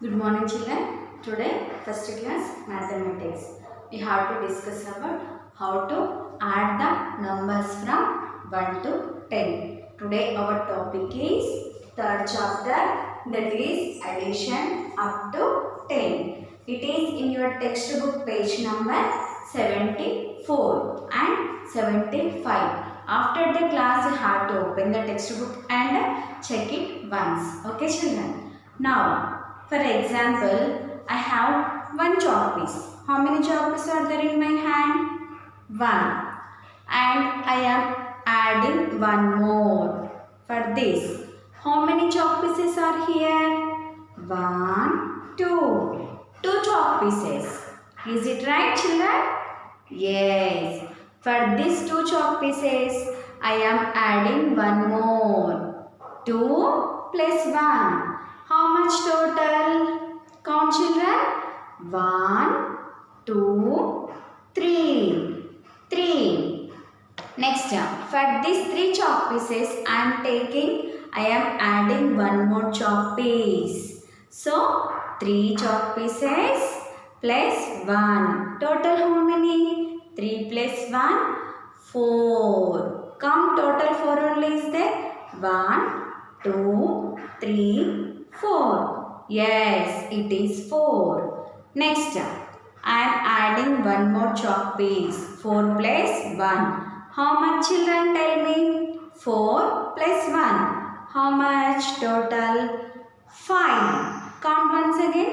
Good morning children. Today first class mathematics. We have to discuss about how to add the numbers from 1 to 10. Today our topic is third chapter, that is addition up to 10. It is in your textbook page number 74 and 75. After the class you have to open the textbook and check it once. Okay children. Now for example, I have one chalk piece. How many chalk pieces are there in my hand? One. And I am adding one more. For this, how many chalk pieces are here? One, two. Two chalk pieces. Is it right, children? Yes. For these two chalk pieces, I am adding one more. 2 plus 1. How much total? Count children. 1, 2, 3. 3. Next, for these 3 chalk pieces, I am adding one more chalk piece. So, 3 chalk pieces plus 1. Total how many? 3 plus 1, 4. Count total 4 only is there. 1, 2, 3, 4. Yes, it is 4. Next, I am adding one more chalk piece. 4 plus 1. How much children, tell me? 4 plus 1. How much total? 5. Count once again.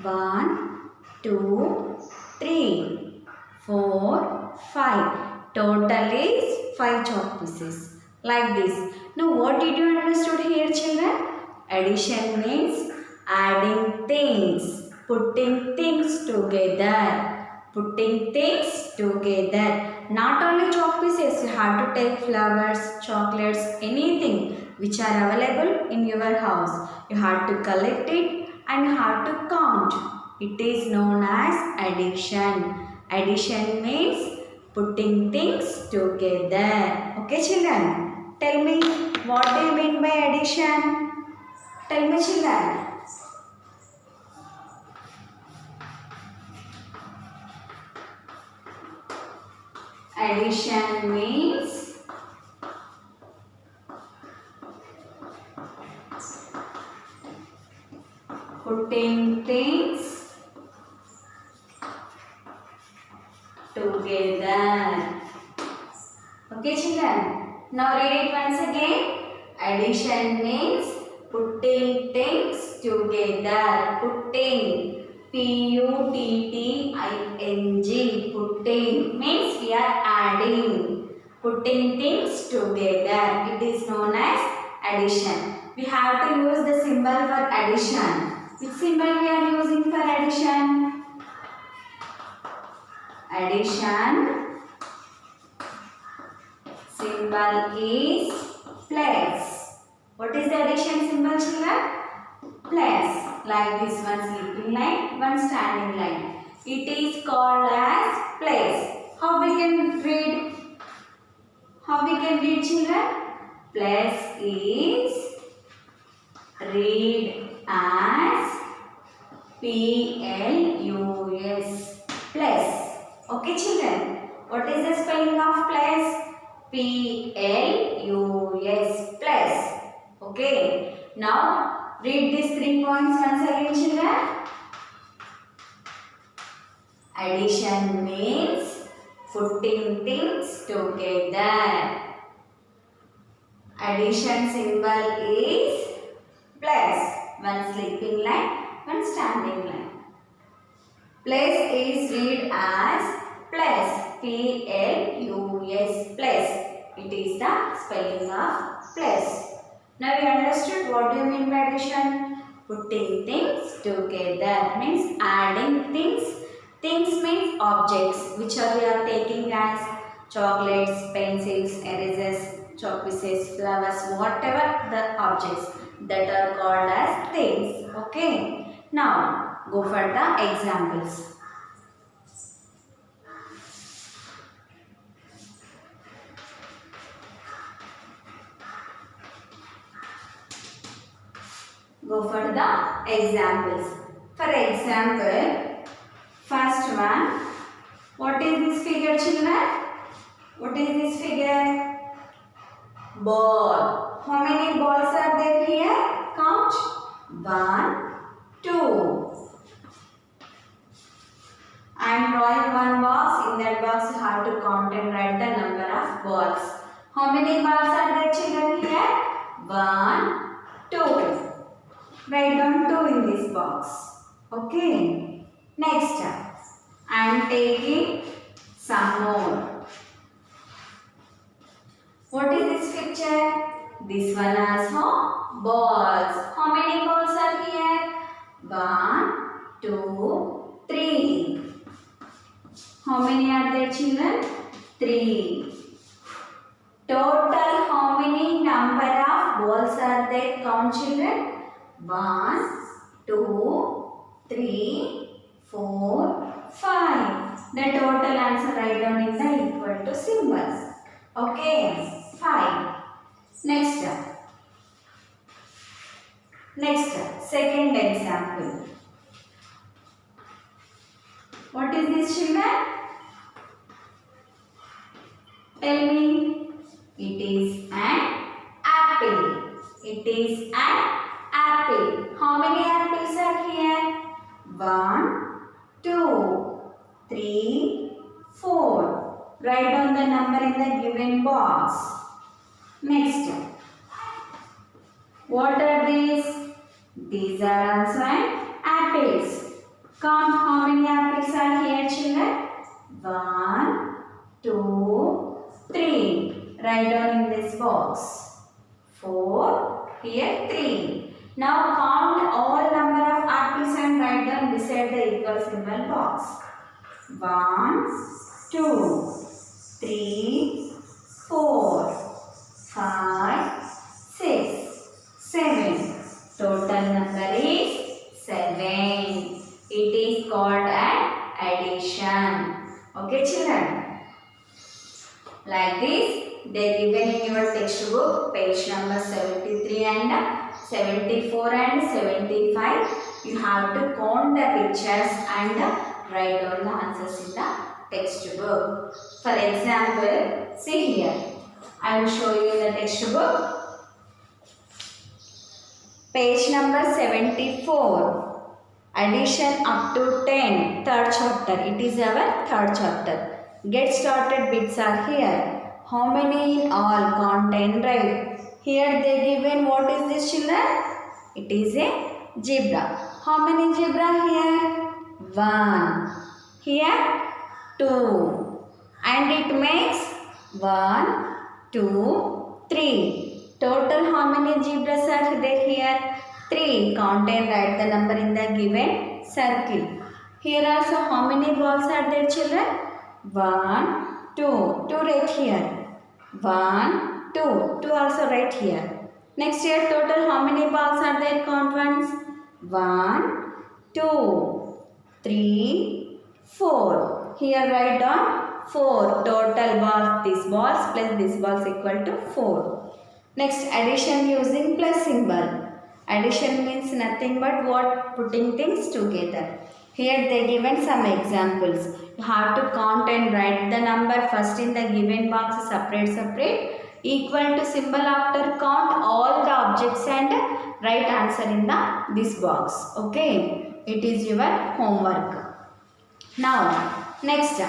1, 2, 3, 4, 5. Total is 5 chalk pieces. Like this. Now what did you understood here children? Addition means adding things, putting things together. Putting things together. Not only chalk pieces, you have to take flowers, chocolates, anything which are available in your house. You have to collect it and have to count. It is known as addition. Addition means putting things together. Okay children? Tell me, what do you mean by addition? Tell me children. Addition means putting things together. Okay children. Now read it once again. Addition means putting things together. Putting. Putting. Putting means we are adding. Putting things together. It is known as addition. We have to use the symbol for addition. Which symbol we are using for addition? Addition symbol is plus. What is the addition symbol children? Plus. Like this, one sleeping line, one standing line. It is called as plus. How we can read? How we can read children? Plus is read as P-L-U-S. Plus. Okay children. What is the spelling of plus? P-L-U-S. Plus. Okay. Now read these 3 points once again children. Addition means putting things together. Addition symbol is plus. One sleeping line, one standing line. Plus is read as plus. P-L-U-S. Plus. It is the spelling of plus. Now we understood what do you mean by addition? Putting things together means adding things. Things means objects which we are taking as chocolates, pencils, erasers, chalk pieces, flowers, whatever the objects that are called as things. Okay. Now go for the examples. Go for the examples. For example, first one, what is this figure, children? What is this figure? Ball. How many balls are there here? Count. 1, 2. I am drawing one box. In that box, you have to count and write the number of balls. How many balls are there, children, here? 1, 2. Write down 2 in this box. Okay. Next, I am taking some more. What is this picture? This one also balls. How many balls are here? 1, 2, 3. How many are there, children? 3. Total, how many number of balls are there? Count, children. 1, 2, 3, 4, 5. The total answer write down in the equal to symbol. Okay, 5. Next, second example. What is this, children? Tell me. It is an apple. It is an apple. How many apples are here? 1, 2, 3, 4. Write down the number in the given box. Next. What are these? These are also apples. Count how many apples are here, children. 1, 2, 3. Write down in this box. 4. Here 3. Now count all number of apples and write down beside the equal symbol box. 1, 2, 3, 4, 5, 6, 7. Total number is 7. It is called an addition. Okay, children. Like this, they given in your textbook, page number 73 and 74 and 75. You have to count the pictures and write down the answers in the textbook. For example, see here. I will show you in the textbook. Page number 74. Addition up to 10. Third chapter. It is our third chapter. Get started bits are here. How many in all? Count 10, right? Here they given what is this, children? It is a zebra. How many zebra here? 1. Here 2. And it makes 1, 2, 3. Total how many zebras are there here? 3. Count and write the number in the given circle. Here also how many balls are there, children? 1, 2. 2 right here. 1, 2. 2 also right here. Next here total how many balls are there? Count once. 1, 2, 3, 4. Here write down 4. Total balls. This balls plus this balls equal to 4. Next addition using plus symbol. Addition means nothing but what? Putting things together. Here they given some examples. You have to count and write the number first in the given box separate. Equal to symbol after count all the objects and write answer in this box. Okay. It is your homework. Now next.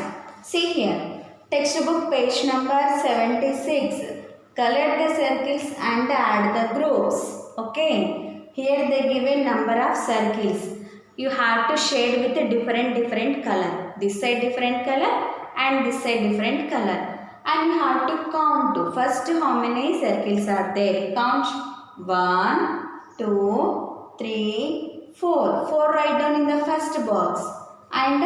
See here. Textbook page number 76. Color the circles and add the groups. Okay. Here they given number of circles. You have to shade with a different color. This side different color and this side different color. And you have to count. First how many circles are there? Count. 1, 2, 3, 4. 4 write down in the first box. And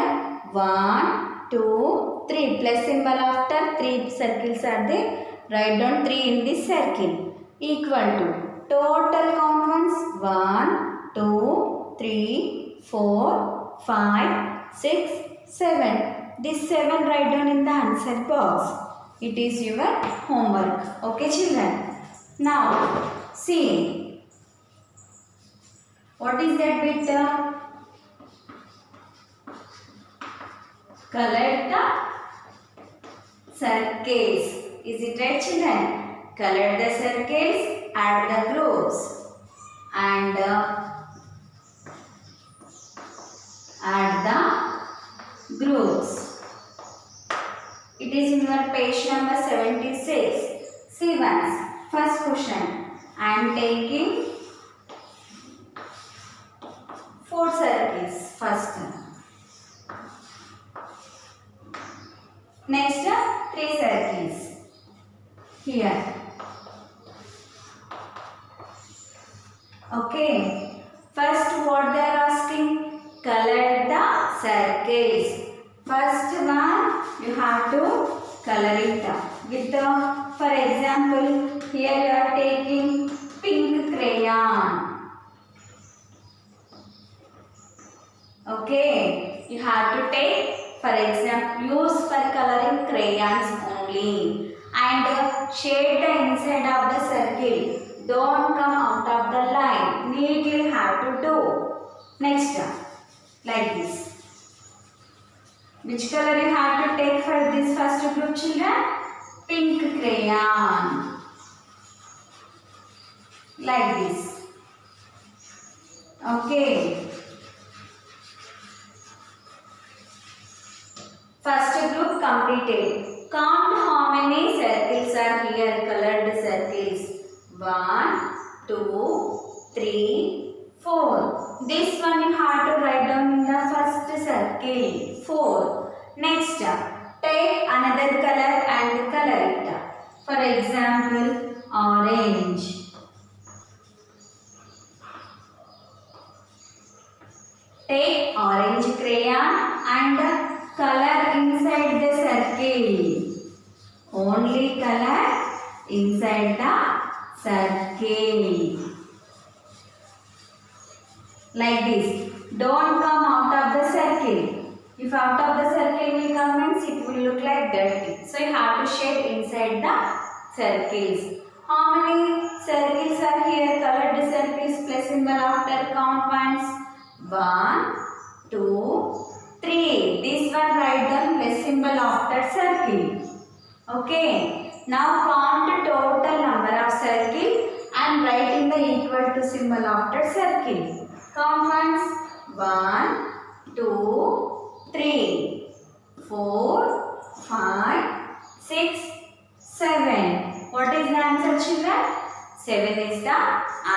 1, 2, 3. Plus symbol after 3 circles are there. Write down 3 in this circle. Equal to. Total count once. 1, 2, 3, 4, 5, 6, 7. This 7 write down in the answer box. It is your homework. Okay, children. Now, see. What is that bit? Color the circles. Is it right, children? Color the circles, add the groups, and add the groups. It is in your page number 76. See once. First question. I am taking 4 circles first. Next 3 circles. Here. Okay. First what they are asking? Color the circles. First one you have to color it with the, for example, here you are taking pink crayon. Okay, you have to take, for example, use for coloring crayons only, and shade the inside of the circle. Don't come out of the line. Neatly have to do. Next, like this. Which color you have to take for this first group, children? Pink crayon. Like this. Okay. First group completed. Count how many circles are here, colored circles. 1, 2, 3, 4. This one you have to write down in the first circle. 4. Next, take another color and color it. For example, orange. Take orange crayon and color inside the circle. Only color inside the circle. Like this. Don't come out of the circle. If out of the circle will come means it will look like dirty. So you have to shade inside the circles. How many circles are here? Colored circles plus symbol after count once. 1, 2, 3. This one write down plus symbol after circle. Okay. Now count total number of circle and write in the equal to symbol after circle. Count once. 1, 2, 3, 4, 5, 6, 7. What is the answer, children? 7 is the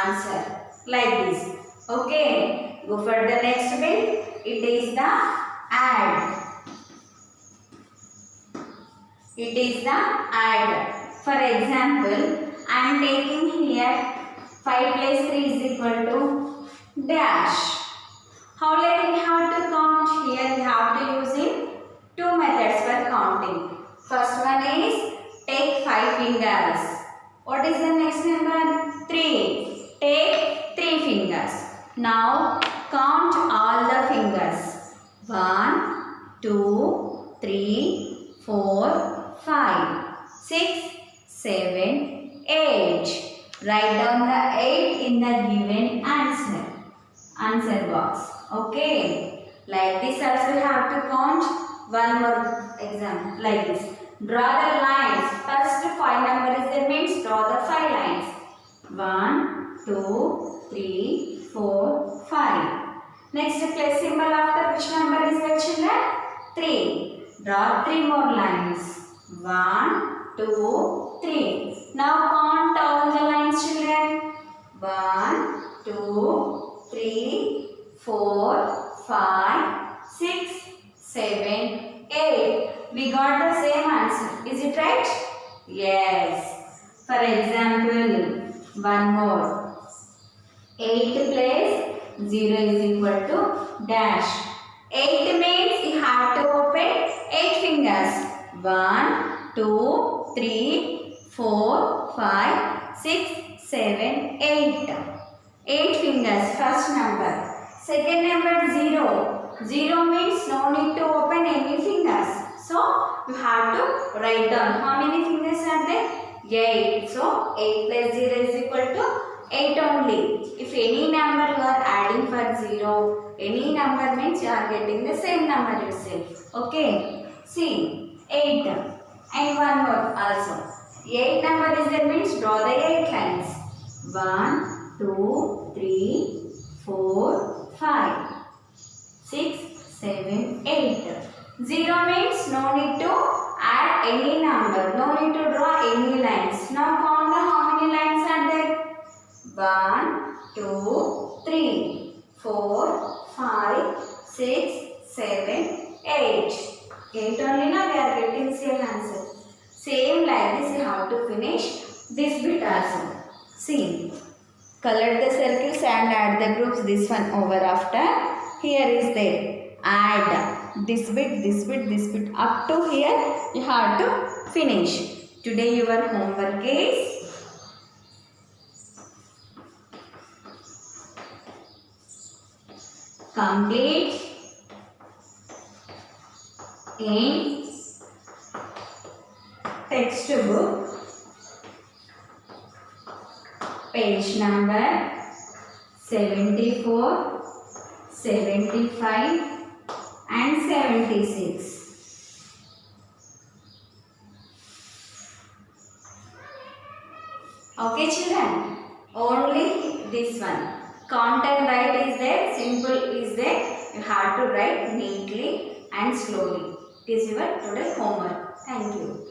answer. Like this. Okay. Go for the next bit. It is the add. It is the add. For example, I am taking here 5 plus 3 is equal to dash. How like we have to count? Here we have to use in 2 methods for counting. First one is take 5 fingers. What is the next number? 3. Take 3 fingers. Now count all the fingers. 1, 2, 3, 4, 5, 6, 7, 8. Write down the 8 in the given answer box. Okay. Like this also we have to count. One more example. Like this. Draw the lines. First 5 numbers that means draw the 5 lines. 1, 2, 3, 4, 5. Next plus symbol after which number is the children? 3. Draw 3 more lines. 1, 2, 3. Now count all the lines, children. 1, 2, 3, 4, 5, 6, 7, 8. We got the same answer. Is it right? Yes. For example, one more. 8 plus 0 is equal to dash. 8 means you have to open 8 fingers. 1, 2, 3, 4, 5, 6, 7, 8. 8 fingers, first number. Second number 0. 0 means no need to open any fingers. So you have to write down how many fingers are there? 8. So 8 plus 0 is equal to 8 only. If any number you are adding for 0, any number means you are getting the same number yourself. Okay. See, 8 and one more also. 8 number is there means draw the 8 lines. 1, 2, 3, 4, 5, 6, 7, 8. 0 means no need to add any number. No need to draw any lines. Now count how many lines are there. 1, 2, 3, 4, 5, 6, 7, 8. 8 only now we are getting same answer. Same like this you have to finish this bit also. See, color the circles and add the groups. This one over after. Here is there. Add this bit, this bit, this bit up to here you have to finish. Today your homework is complete in textbook page number 74, 75 and 76. Okay children, only this one. Count and write is there, simple is there. You have to write neatly and slowly. It is your today homework. Thank you.